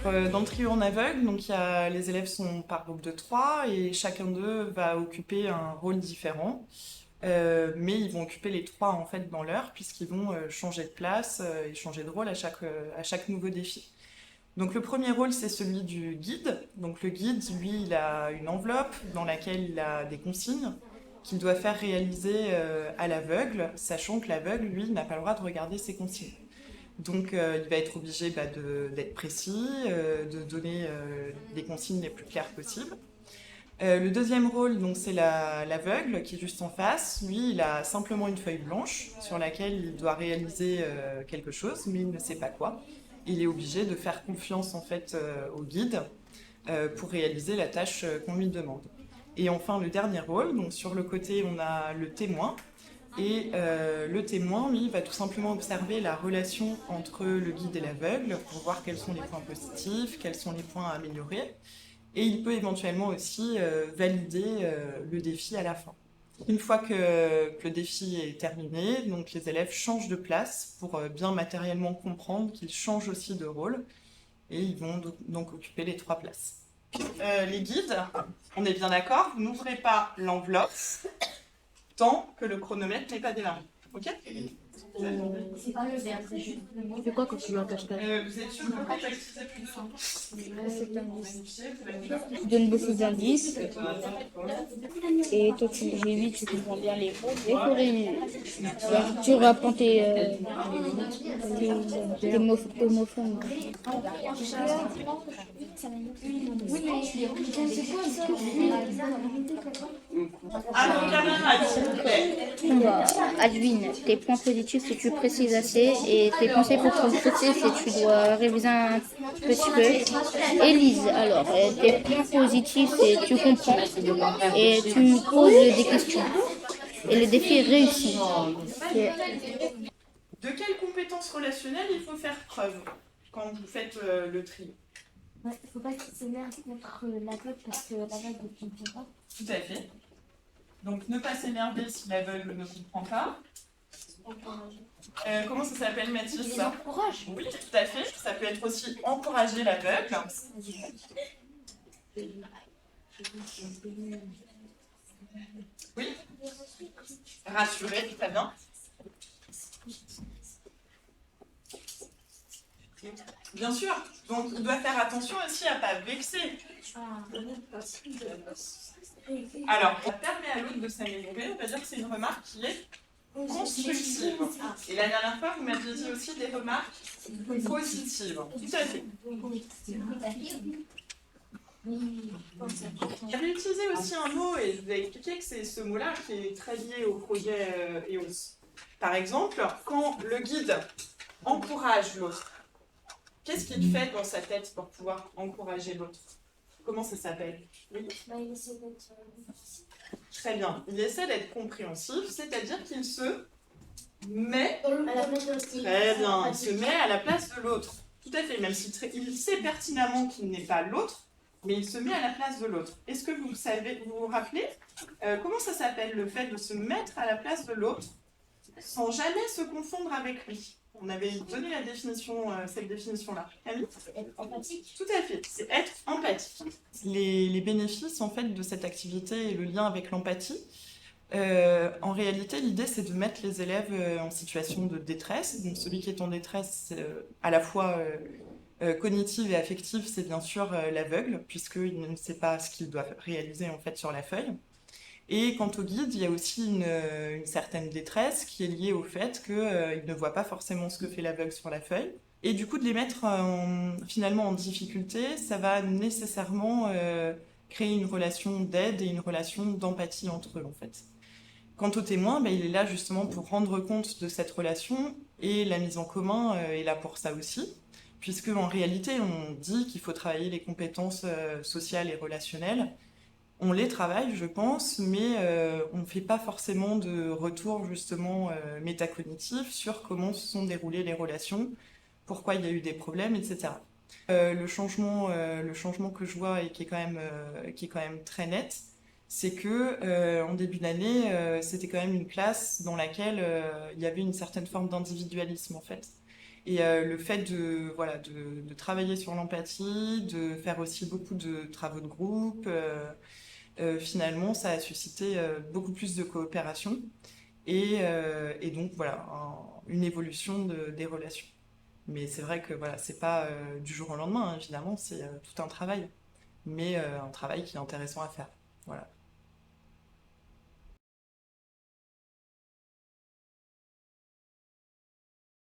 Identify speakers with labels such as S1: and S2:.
S1: Dans le trio en aveugle, donc les élèves sont par groupe de 3 et chacun d'eux va occuper un rôle différent. Mais ils vont occuper les 3 en fait dans l'heure puisqu'ils vont changer de place et changer de rôle à chaque nouveau défi. Donc le premier rôle, c'est celui du guide. Donc le guide, lui, il a une enveloppe dans laquelle il a des consignes qu'il doit faire réaliser à l'aveugle, sachant que l'aveugle, lui, n'a pas le droit de regarder ses consignes. Donc il va être obligé d'être précis, de donner les consignes les plus claires possibles. Le deuxième rôle, donc, c'est l'aveugle qui est juste en face. Lui, il a simplement une feuille blanche sur laquelle il doit réaliser quelque chose, mais il ne sait pas quoi. Il est obligé de faire confiance en fait au guide pour réaliser la tâche qu'on lui demande. Et enfin, le dernier rôle, donc sur le côté, on a le témoin. Et le témoin, lui, va tout simplement observer la relation entre le guide et l'aveugle pour voir quels sont les points positifs, quels sont les points à améliorer. Et il peut éventuellement aussi valider le défi à la fin. Une fois que le défi est terminé, donc les élèves changent de place pour bien matériellement comprendre qu'ils changent aussi de rôle et ils vont donc occuper les 3 places. Les guides, on est bien d'accord, vous n'ouvrez pas l'enveloppe tant que le chronomètre n'est pas démarré. Ok ?
S2: C'est pas le verbe, c'est juste le mot. C'est quoi quand tu veux un cache-cache?
S1: Vous êtes sûr que vous n'avez utilisé plus de temps ?
S2: C'est un indice. Tu donnes beaucoup d'indices. Et toi, j'ai vu, tu comprends bien les mots. Il faut tu reprends tes homophones.
S1: Alors, camarades, s'il vous plaît.
S2: Advine, tes points positifs si tu précises assez et tes conseils pour progresser si tu dois réviser un petit peu. Élise, alors, tes points positifs c'est tu comprends et tu me poses des questions. Et le défi est réussi.
S1: De quelles compétences relationnelles il faut faire preuve quand vous faites le tri?
S3: Il ne faut pas qu'il s'énerve contre l'aveugle parce que l'aveugle ne comprend pas.
S1: Tout à fait. Donc ne pas s'énerver si l'aveugle ne comprend pas. Comment ça s'appelle, Mathis, ça?
S3: Encourage.
S1: Oui, tout à fait. Ça peut être aussi encourager l'aveugle. Oui. Rassurer, très bien. Bien sûr. Donc il doit faire attention aussi à ne pas vexer. Alors, on permet à l'autre de s'améliorer, on va dire que c'est une remarque qui est constructive. Et la dernière fois, vous m'aviez dit aussi des remarques positives. Tout à fait. J'avais utilisé aussi un mot, et je vous ai expliqué que c'est ce mot-là qui est très lié au projet EOS. Par exemple, quand le guide encourage l'autre, qu'est-ce qu'il fait dans sa tête pour pouvoir encourager l'autre? Comment ça s'appelle? Oui.
S3: Il essaie d'être
S1: Très bien. Il essaie d'être compréhensif, c'est-à-dire qu'il se met
S3: à la place de l'autre.
S1: très bien. Il se met à la place de l'autre. Tout à fait. Même il sait pertinemment qu'il n'est pas l'autre, mais il se met à la place de l'autre. Est-ce que vous vous rappelez comment ça s'appelle le fait de se mettre à la place de l'autre sans jamais se confondre avec lui? On avait donné la définition, cette définition-là. Camille?
S3: Être empathique.
S1: Tout à fait, c'est être empathique. Les bénéfices en fait de cette activité et le lien avec l'empathie, en réalité, l'idée c'est de mettre les élèves en situation de détresse. Donc celui qui est en détresse, à la fois cognitive et affective, c'est bien sûr l'aveugle, puisqu'il ne sait pas ce qu'il doit réaliser en fait sur la feuille. Et quant au guide, il y a aussi une certaine détresse qui est liée au fait qu'il ne voit pas forcément ce que fait l'aveugle sur la feuille. Et du coup, de les mettre finalement en difficulté, ça va nécessairement créer une relation d'aide et une relation d'empathie entre eux, en fait. Quant au témoin, il est là justement pour rendre compte de cette relation et la mise en commun est là pour ça aussi, puisque en réalité, on dit qu'il faut travailler les compétences sociales et relationnelles. On les travaille, je pense, mais on ne fait pas forcément de retour justement métacognitif sur comment se sont déroulées les relations, pourquoi il y a eu des problèmes, etc. Le changement que je vois et qui est quand même très net, c'est que en début d'année, c'était quand même une classe dans laquelle il y avait une certaine forme d'individualisme en fait. Et le fait voilà, de travailler sur l'empathie, de faire aussi beaucoup de travaux de groupe, finalement, ça a suscité beaucoup plus de coopération et donc voilà, une évolution des relations. Mais c'est vrai que voilà, c'est pas du jour au lendemain, hein, évidemment, c'est tout un travail, mais un travail qui est intéressant à faire. Voilà.